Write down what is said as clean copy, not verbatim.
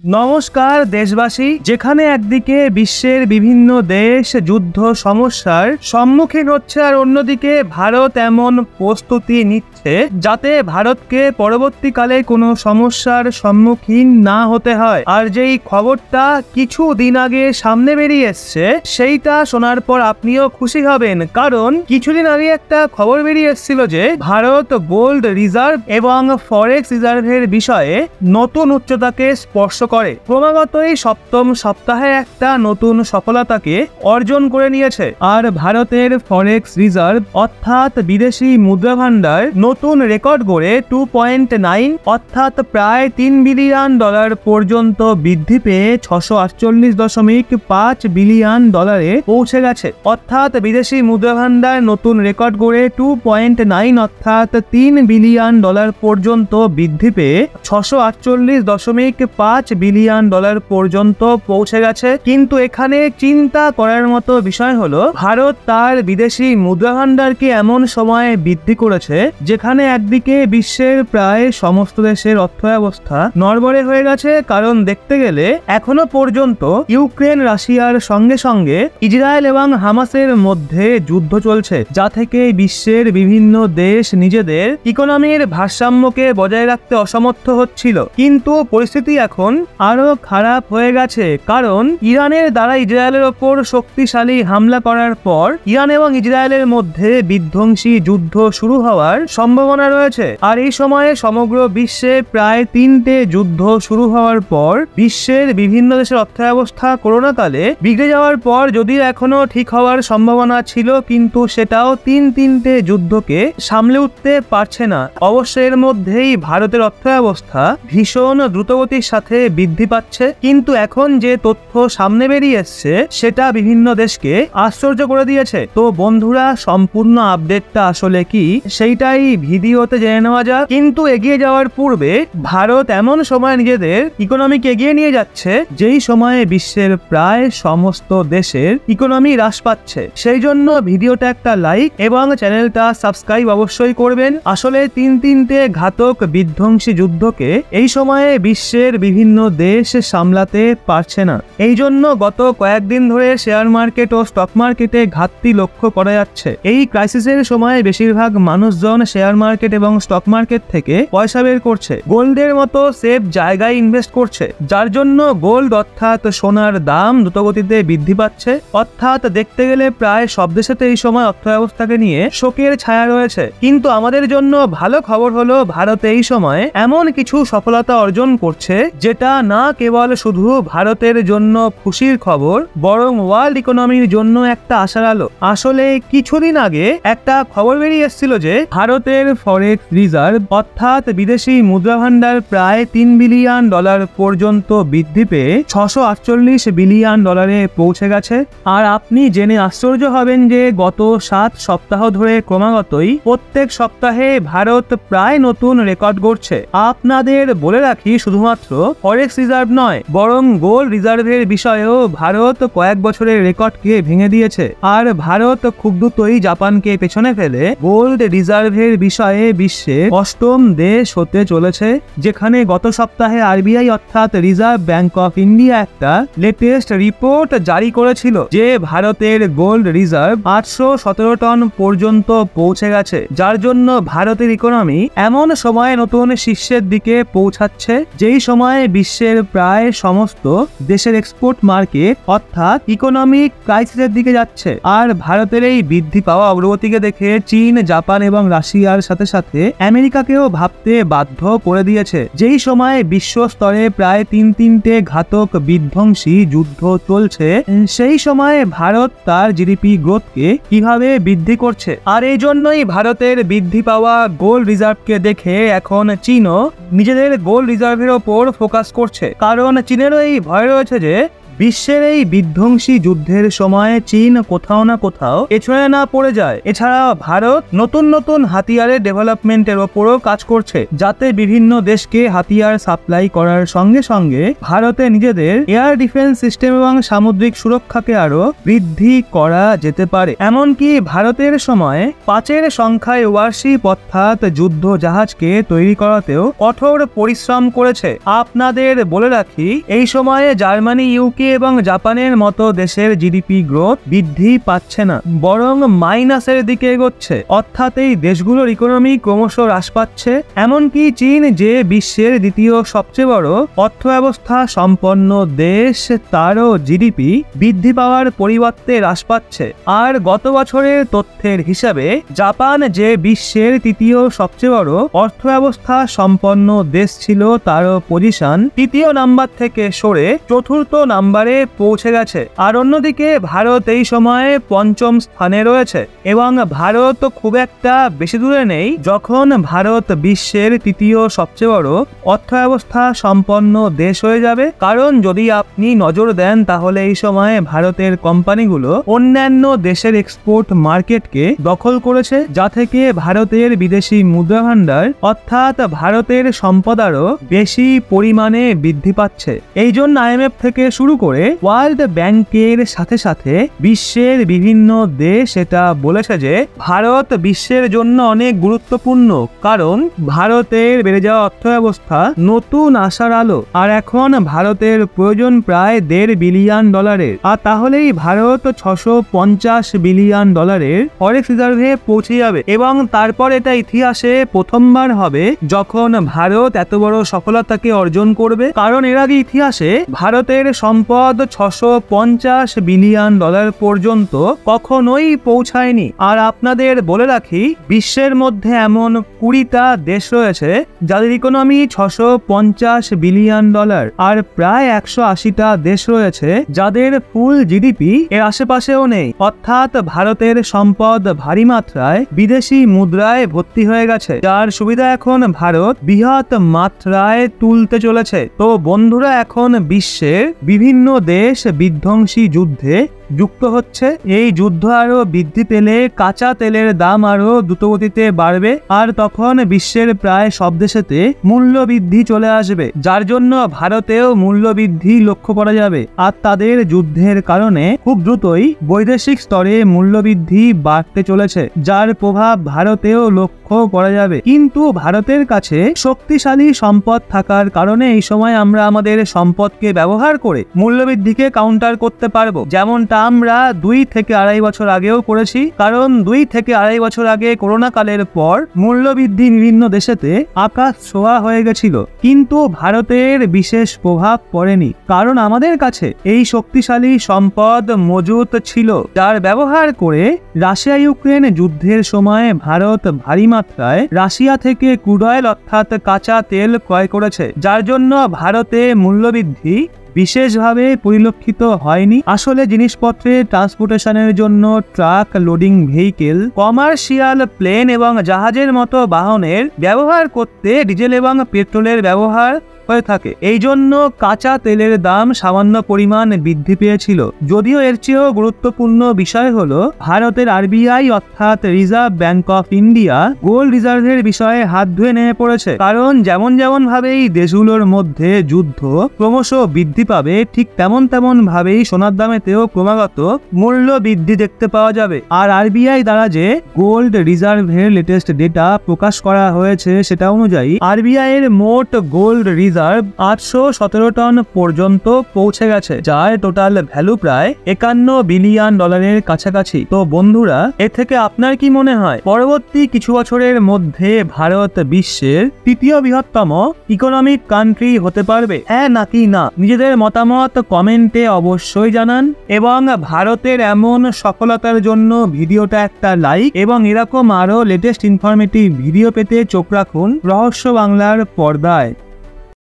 নমস্কার দেশবাসী। যেখানে একদিকে বিশ্বের বিভিন্ন দেশ যুদ্ধ সমস্যার সম্মুখীন হচ্ছে আর অন্যদিকে ভারত এমন প্রস্তুতি নিচ্ছে যাতে ভারতকে পরবর্তীকালে কোনো সমস্যার সম্মুখীন না হতে হয়। আর যেই খবরটা কিছু দিন আগে সামনে বেরিয়ে এসছে সেইটা শোনার পর আপনিও খুশি হবেন, কারণ কিছুদিন আগে একটা খবর বেরিয়ে এসেছিল যে ভারত গোল্ড রিজার্ভ এবং ফরেক্স রিজার্ভের বিষয়ে নতুন উচ্চতাকে স্পর্শ করে। ক্রমাগতই সপ্তম সপ্তাহে একটা নতুন সফলতাকে অর্জন করে নিয়েছে। আর ভারতের ফরেক্স রিজার্ভ অর্থাৎ বিদেশি মুদ্রা ভান্ডার নতুন রেকর্ড গড়ে 2.9 অর্থাৎ প্রায় $3 বিলিয়ন পর্যন্ত বৃদ্ধি পেয়ে 648.5 বিলিয়ন পৌঁছে গেছে। অর্থাৎ বিদেশি মুদ্রা ভান্ডার নতুন রেকর্ড গড়ে 2.9 অর্থাৎ $3 বিলিয়ন পর্যন্ত বৃদ্ধি পেয়ে 648.5 বিলিয়ন পর্যন্ত পৌঁছে গেছে। কিন্তু এখানে চিন্তা করার মতো বিষয় হলো ভারত তার বিদেশি মুদ্রা ভান্ডারকে এমন সময়ে বৃদ্ধি করেছে যেখানে একদিকে বিশ্বের প্রায় সমস্ত দেশের অর্থব্যবস্থা নড়বড়ে হয়ে গেছে। কারণ দেখতে গেলে এখনো পর্যন্ত ইউক্রেন রাশিয়ার সঙ্গে সঙ্গে ইসরায়েল এবং হামাসের মধ্যে যুদ্ধ চলছে, যা থেকে বিশ্বের বিভিন্ন দেশ নিজেদের ইকোনমির ভারসাম্যকে বজায় রাখতে অসমর্থ হচ্ছিল। কিন্তু পরিস্থিতি এখন আরো খারাপ হয়ে গেছে, কারণ ইরানের দ্বারা ইসরায়েলের ওপর শক্তিশালী হামলা করার পর ইরান এবং ইসরায়েলের মধ্যে বিধ্বংসী যুদ্ধ শুরু হওয়ার সম্ভাবনা রয়েছে। আর এই সময়ে সমগ্র বিশ্বে প্রায় 3টে যুদ্ধ শুরু হওয়ার পর বিশ্বের বিভিন্ন দেশের অর্থব্যবস্থা করোনাকালে বিগড়ে যাওয়ার পর যদিও এখনো ঠিক হওয়ার সম্ভাবনা ছিল, কিন্তু সেটাও তিনটে যুদ্ধকে সামলে উঠতে পারছে না। অবশ্য এর মধ্যেই ভারতের অর্থব্যবস্থা ভীষণ দ্রুতগতির সাথে বৃদ্ধি পাচ্ছে। কিন্তু এখন যে তথ্য সামনে বেরিয়ে এসছে সেটা বিভিন্ন দেশকে আশ্চর্য করে দিয়েছে। তো বন্ধুরা, সম্পূর্ণ আপডেটটা আসলে কি সেইটাই ভিডিওতে জেনে নেওয়া যাক। কিন্তু এগিয়ে যাওয়ার পূর্বে ভারত এমন সময় নিজেদের ইকোনমিকে এগিয়ে নিয়ে যাচ্ছে যেই সময়ে বিশ্বের প্রায় সমস্ত দেশের ইকোনমি হ্রাস পাচ্ছে। সেই জন্য ভিডিওটা একটা লাইক এবং চ্যানেলটা সাবস্ক্রাইব অবশ্যই করবেন। আসলে তিনটে ঘাতক বিধ্বংসী যুদ্ধকে এই সময়ে বিশ্বের বিভিন্ন দেশ সামলাতে পারছে না। এই জন্য গত কয়েকদিন ধরে শেয়ার মার্কেট ও স্টক মার্কেটে ঘাটতি লক্ষ্য করা যাচ্ছে। এই ক্রাইসিসের সময় বেশিরভাগ মানুষজন শেয়ার মার্কেট এবং স্টক মার্কেট থেকে পয়সা বের করছে, গোল্ডের মতো সেফ জায়গায় ইনভেস্ট করছে, যার জন্য গোল্ড অর্থাৎ সোনার দাম দ্রুতগতিতে বৃদ্ধি পাচ্ছে। অর্থাৎ দেখতে গেলে প্রায় সব দেশেতে এই সময় অর্থব্যবস্থাকে নিয়ে শোকের ছায়া রয়েছে। কিন্তু আমাদের জন্য ভালো খবর হলো ভারত এই সময় এমন কিছু সফলতা অর্জন করছে যেটা না কেবল শুধু ভারতের জন্য খুশির খবর, বরং ওয়ার্ল্ড ইকোনমির জন্য একটা আশার আলো। আসলে কিছুদিন আগে একটা খবর বেরিয়ে এসেছিল যে ভারতের ফরেক্স রিজার্ভ অর্থাৎ বিদেশি মুদ্রা ভান্ডার প্রায় $3 বিলিয়ন পর্যন্ত বৃদ্ধি পেয়ে 648 বিলিয়ন পৌঁছে গেছে। আর আপনি জেনে আশ্চর্য হবেন যে গত 7 সপ্তাহ ধরে ক্রমাগতই প্রত্যেক সপ্তাহে ভারত প্রায় নতুন রেকর্ড গড়ছে। আপনাদের বলে রাখি, শুধুমাত্র ফরেক্স রিজার্ভ নয়, বরং গোল্ড রিজার্ভের বিষয়েও ভারত কয়েক বছরের রেকর্ডকে ভেঙে দিয়েছে। আর ভারত খুব দ্রুতই জাপানকে পেছনে ফেলে গোল্ড রিজার্ভের বিষয়ে বিশ্বে 8ম দেশ হতে চলেছে। যেখানে গত সপ্তাহে আরবিআই অর্থাৎ রিজার্ভ ব্যাংক অফ ইন্ডিয়া একটা লেটেস্ট রিপোর্ট জারি করেছিল যে ভারতের গোল্ড রিজার্ভ 817 টন পর্যন্ত পৌঁছে গেছে, যার জন্য ভারতের ইকোনমি এমন সময় নতুন শীর্ষের দিকে পৌঁছাচ্ছে যেই সময়ে বিশ্বের প্রায় সমস্ত দেশের এক্সপোর্ট মার্কেট অর্থাৎ ইকোনমিক ক্রাইসিসের দিকে যাচ্ছে। আর ভারতের এই বৃদ্ধি পাওয়া অগ্রগতিকে দেখে চীন, জাপান এবং রাশিয়ার সাথে সাথে আমেরিকাকেও ভাবতে বাধ্য করে দিয়েছে। যেই সময়ে বিশ্ব স্তরে প্রায় তিনটে ঘাতক বিধ্বংসী যুদ্ধ চলছে, সেই সময়ে ভারত তার জিডিপি গ্রোথকে কিভাবে বৃদ্ধি করছে। আর এই জন্যই ভারতের বৃদ্ধি পাওয়া গোল্ড রিজার্ভকে দেখে এখন চীনও নিজেদের গোল্ড রিজার্ভের ওপর ফোকাস করছে। কারণ চীনেরও এই ভয় রয়েছে যে বিশ্বের এই বিধ্বংসী যুদ্ধের সময় চীন কোথাও না কোথাও এছড়ে না পড়ে যায়। এছাড়া ভারত নতুন নতুন হাতিয়ারের ডেভেলপমেন্টের ওপরও কাজ করছে, যাতে বিভিন্ন দেশকে হাতিয়ার সাপ্লাই করার সঙ্গে সঙ্গে ভারতে নিজেদের এয়ার ডিফেন্স সিস্টেম এবং সামুদ্রিক সুরক্ষাকে আরো বৃদ্ধি করা যেতে পারে। এমনকি ভারতের সময় 5-এর সংখ্যায় ওয়ারশিপ অর্থাৎ যুদ্ধ জাহাজকে তৈরি করাতেও কঠোর পরিশ্রম করেছে। আপনাদের বলে রাখি, এই সময়ে জার্মানি, ইউকে এবং জাপানের মতো দেশের জিডিপি গ্রোথ বৃদ্ধি পাচ্ছে না, বরং মাইনাসের দিকে এগোচ্ছে। অর্থাৎ এই দেশগুলোর ইকোনমি ক্রমশ হ্রাস পাচ্ছে। এমনকি চীন, যে বিশ্বের দ্বিতীয় সবচেয়ে বড় অর্থ ব্যবস্থা সম্পন্ন দেশ, তারও জিডিপি বৃদ্ধি পাওয়ার পরিবর্তে হ্রাস পাচ্ছে। আর গত বছরের তথ্যের হিসাবে জাপান, যে বিশ্বের তৃতীয় সবচেয়ে বড় অর্থ ব্যবস্থা সম্পন্ন দেশ ছিল, তারও পজিশন তৃতীয় নাম্বার থেকে সরে চতুর্থ নাম্বারে পৌঁছে গেছে। আর অন্যদিকে ভারত এই সময়ে 5ম স্থানে রয়েছে। এবং ভারত খুব একটা বেশি দূরে নেই যখন ভারত বিশ্বের তৃতীয় সবচেয়ে বড় অর্থ ব্যবস্থা সম্পন্ন দেশ হয়ে যাবে। কারণ যদি আপনি নজর দেন, তাহলে এই সময়ে ভারতের কোম্পানিগুলো অন্যান্য দেশের এক্সপোর্ট মার্কেটকে দখল করেছে, যা থেকে ভারতের বিদেশি মুদ্রা ভান্ডার অর্থাৎ ভারতের সম্পদ আরো বেশি পরিমাণে বৃদ্ধি পাচ্ছে। এই জন্য IMF থেকে শুরু করে ওয়ার্ল্ড ব্যাংকের সাথে সাথে বিশ্বের বিভিন্ন দেশ এটা বলেছে যে ভারত বিশ্বের জন্য অনেক গুরুত্বপূর্ণ, কারণ ভারতের বেড়ে যাওয়া অর্থ ব্যবস্থা নতুন আশার আলো। আর এখন ভারতের প্রয়োজন প্রায় $1.5 বিলিয়ন। আর তাহলেই ভারত $650 বিলিয়ন ফরেক্স রিজার্ভে পৌঁছে যাবে। এবং তারপর এটা ইতিহাসে প্রথমবার হবে যখন ভারত এত বড় সফলতাকে অর্জন করবে, কারণ এর আগে ইতিহাসে ভারতের সম্পদ $650 বিলিয়ন পর্যন্ত কখনোই পৌঁছায়নি। আর আপনাদের বলে রাখি, বিশ্বের মধ্যে এমন 20টা দেশ রয়েছে যাদের ইকোনমি $650 বিলিয়ন, আর প্রায় 180টা দেশ রয়েছে যাদের ফুল জিডিপি এর আশেপাশেও নেই। অর্থাৎ ভারতের সম্পদ ভারী মাত্রায় বিদেশি মুদ্রায় ভর্তি হয়ে গেছে, যার সুবিধা এখন ভারত বৃহৎ মাত্রায় তুলতে চলেছে। তো বন্ধুরা, এখন বিশ্বের বিভিন্ন দেশ বিধ্বংসী যুদ্ধে যুক্ত হচ্ছে। এই যুদ্ধ আরো বৃদ্ধি পেলে কাঁচা তেলের দাম আরো দ্রুতগতিতে বাড়বে, আর তখন বিশ্বের প্রায় সব দেশেতে মূল্য বৃদ্ধি চলে আসবে, যার জন্য ভারতেও মূল্য বৃদ্ধি লক্ষ্য করা যাবে। আর তাদের যুদ্ধের কারণে খুব দ্রুতই বৈদেশিক স্তরে মূল্য বৃদ্ধি বাড়তে চলেছে, যার প্রভাব ভারতেও লক্ষ্য করা যাবে। কিন্তু ভারতের কাছে শক্তিশালী সম্পদ থাকার কারণে এই সময় আমরা আমাদের সম্পদকে ব্যবহার করে মূল্যবৃদ্ধিকে কাউন্টার করতে পারবো, যেমনটা আমরা 2 থেকে 2.5 বছর আগেও করেছি। কারণ 2 থেকে 2.5 বছর আগে করোনা কালের পর মূল্যবৃদ্ধি বিভিন্ন দেশেতে আকাশ ছোঁয়া হয়ে গেছিল, কিন্তু ভারতের বিশেষ প্রভাব পড়েনি, কারণ আমাদের কাছে এই শক্তিশালী সম্পদ মজুত ছিল, যার ব্যবহার করে রাশিয়া ইউক্রেন যুদ্ধের সময় ভারত ভারী মাত্রায় রাশিয়া থেকে ক্রুড অয়েল অর্থাৎ কাঁচা তেল ক্রয় করেছে, যার জন্য ভারতে মূল্যবৃদ্ধি বিশেষভাবে পরিলক্ষিত হয়নি। আসলে জিনিসপত্রের ট্রান্সপোর্টেশনের জন্য truck, loading vehicle, commercial plane এবং জাহাজের মতো বাহনের ব্যবহার করতে ডিজেল এবং পেট্রোলের ব্যবহার হয়ে থাকে। এই জন্য কাঁচা তেলের দাম সামান্য পরিমাণ বৃদ্ধি পেয়েছিল। যদিও এর চেয়েও গুরুত্বপূর্ণ বিষয় হলো ভারতের RBI অর্থাৎ reserve bank of India gold রিজার্ভের বিষয়ে হাত ধুয়ে নেমে পড়েছে। কারণ যেমন ভাবে এই দেশগুলোর মধ্যে যুদ্ধ ক্রমশ বৃদ্ধি পাবে, ঠিক তেমন ভাবেই সোনার দামেতেও ক্রমাগত মূল্য বৃদ্ধি দেখতে পাওয়া যাবে। আর RBI দ্বারা যে গোল্ড রিজার্ভের লেটেস্ট ডেটা প্রকাশ করা হয়েছে, সেটা অনুযায়ী RBI এর মোট গোল্ড রিজার্ভ 817 টন পর্যন্ত পৌঁছে গেছে, যার টোটাল ভ্যালু প্রায় $51 বিলিয়ন কাছাকাছি। তো বন্ধুরা, এ থেকে আপনার কি মনে হয় পরবর্তী কিছু বছরের মধ্যে ভারত বিশ্বের তৃতীয় বৃহত্তম ইকোনমিক কান্ট্রি হতে পারবে? হ্যাঁ নাকি না? নিজেদের মতামত কমেন্টে অবশ্যই জানান। এবং ভারতের এমন সফলতার জন্য ভিডিওটা একটা লাইক, এবং এরকম আরো লেটেস্ট ইনফরমেটিভ ভিডিও পেতে চোখ রাখুন রহস্য বাংলার পর্দায়।